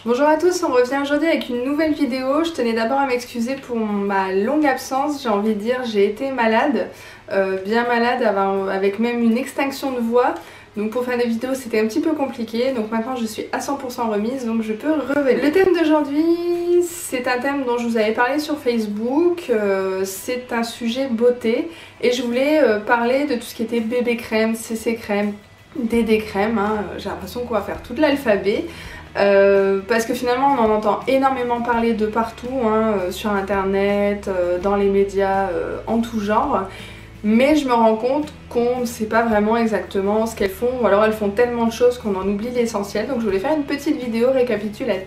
Bonjour à tous, on revient aujourd'hui avec une nouvelle vidéo. Je tenais d'abord à m'excuser pour ma longue absence, j'ai envie de dire, j'ai été malade, bien malade avec même une extinction de voix. Donc pour faire des vidéos c'était un petit peu compliqué, donc maintenant je suis à 100% remise, donc je peux revenir. Le thème d'aujourd'hui, c'est un thème dont je vous avais parlé sur Facebook, c'est un sujet beauté et je voulais parler de tout ce qui était bébé crème, CC crème, DD crème, hein. J'ai l'impression qu'on va faire tout l'alphabet. Parce que finalement on en entend énormément parler de partout, hein, sur internet, dans les médias, en tout genre. Mais je me rends compte qu'on ne sait pas vraiment exactement ce qu'elles font, ou alors elles font tellement de choses qu'on en oublie l'essentiel. Donc je voulais faire une petite vidéo récapitulative.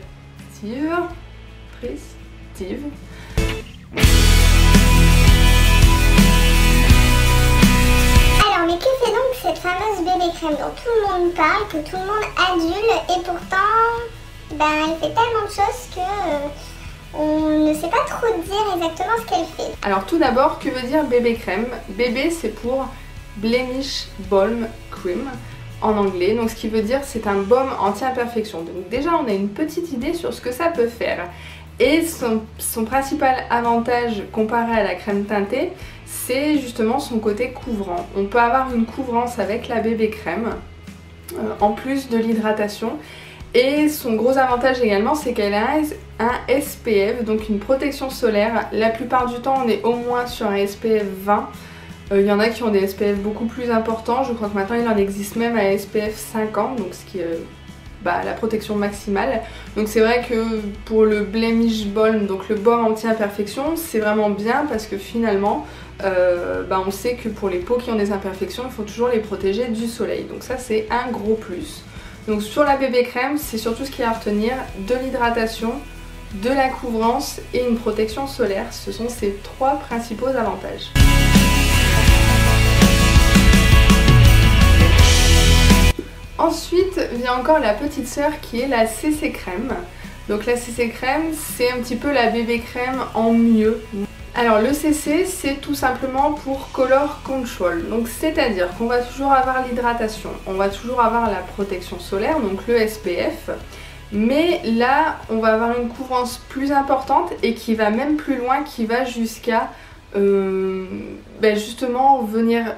Alors, mais que fait donc cette fameuse bébé crème dont tout le monde parle, que tout le monde adule, et pourtant, elle fait tellement de choses que on ne sait pas trop dire exactement ce qu'elle fait. Alors tout d'abord, que veut dire bébé crème? Bébé c'est pour Blemish Balm Cream en anglais, donc ce qui veut dire c'est un baume anti-imperfection. Donc déjà on a une petite idée sur ce que ça peut faire. Et son principal avantage comparé à la crème teintée, c'est justement son côté couvrant. On peut avoir une couvrance avec la bébé crème, en plus de l'hydratation. Et son gros avantage également, c'est qu'elle a un SPF, donc une protection solaire. La plupart du temps, on est au moins sur un SPF 20. Il y en a qui ont des SPF beaucoup plus importants. Je crois que maintenant, il en existe même à SPF 50, donc ce qui est la protection maximale. Donc c'est vrai que pour le Blemish Balm, donc le baume anti-imperfection, c'est vraiment bien parce que finalement, on sait que pour les peaux qui ont des imperfections, il faut toujours les protéger du soleil. Donc ça, c'est un gros plus. Donc sur la bébé crème, c'est surtout ce qu'il y a à retenir, de l'hydratation, de la couvrance et une protection solaire. Ce sont ces trois principaux avantages. Ensuite vient encore la petite sœur qui est la CC crème. Donc la CC crème, c'est un petit peu la bébé crème en mieux. Alors le CC, c'est tout simplement pour Color Control, donc c'est-à-dire qu'on va toujours avoir l'hydratation, on va toujours avoir la protection solaire, donc le SPF, mais là on va avoir une couvrance plus importante et qui va même plus loin, qui va jusqu'à justement venir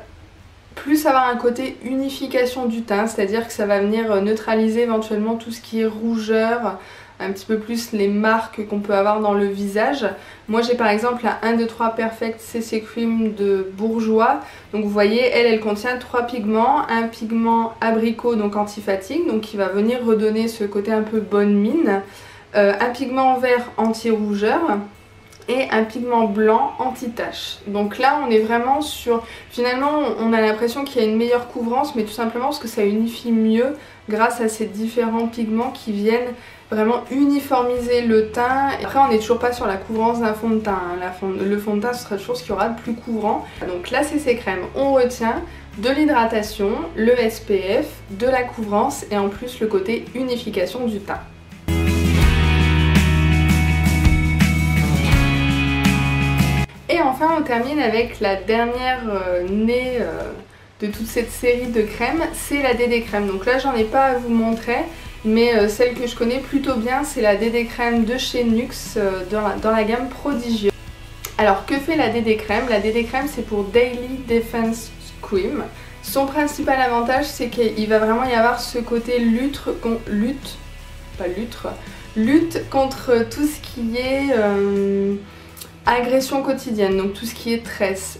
plus avoir un côté unification du teint, c'est-à-dire que ça va venir neutraliser éventuellement tout ce qui est rougeur, un petit peu plus les marques qu'on peut avoir dans le visage. Moi j'ai par exemple la 1, 2, 3 Perfect CC Cream de Bourjois. Donc vous voyez, elle contient 3 pigments. Un pigment abricot, donc anti-fatigue, donc qui va venir redonner ce côté un peu bonne mine. Un pigment vert anti-rougeur. Et un pigment blanc anti-tache. Donc là on est vraiment sur... Finalement on a l'impression qu'il y a une meilleure couvrance, mais tout simplement parce que ça unifie mieux grâce à ces différents pigments qui viennent vraiment uniformiser le teint. Et après on n'est toujours pas sur la couvrance d'un fond de teint, hein. Le fond de teint ce sera toujours ce qu'il y aura de plus couvrant. Donc la CC crème, on retient de l'hydratation, le SPF, de la couvrance et en plus le côté unification du teint. Et enfin on termine avec la dernière née de toute cette série de crèmes, c'est la DD crème. Donc là j'en ai pas à vous montrer, mais celle que je connais plutôt bien c'est la DD crème de chez NYX dans la gamme Prodigieux. Alors que fait la DD crème? La DD crème c'est pour Daily Defense Cream. Son principal avantage c'est qu'il va vraiment y avoir ce côté lutte contre tout ce qui est agression quotidienne, donc tout ce qui est stress,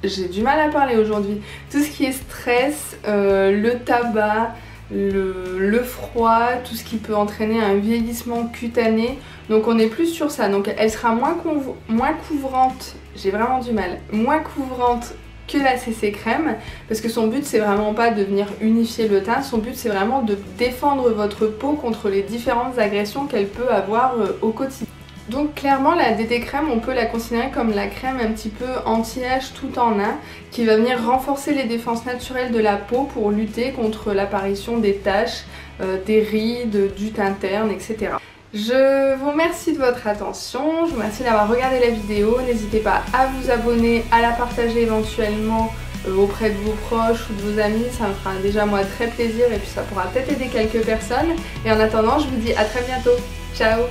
j'ai du mal à parler aujourd'hui, tout ce qui est stress, le tabac, le froid, tout ce qui peut entraîner un vieillissement cutané. Donc on est plus sur ça, donc elle sera moins couvrante, j'ai vraiment du mal, moins couvrante que la CC crème, parce que son but c'est vraiment pas de venir unifier le teint, son but c'est vraiment de défendre votre peau contre les différentes agressions qu'elle peut avoir au quotidien. Donc clairement la DD crème on peut la considérer comme la crème un petit peu anti-âge tout en un, qui va venir renforcer les défenses naturelles de la peau pour lutter contre l'apparition des taches, des rides, du teint terne, etc. Je vous remercie de votre attention, je vous remercie d'avoir regardé la vidéo, n'hésitez pas à vous abonner, à la partager éventuellement auprès de vos proches ou de vos amis, ça me fera déjà moi très plaisir et puis ça pourra peut-être aider quelques personnes. Et en attendant, je vous dis à très bientôt. Ciao!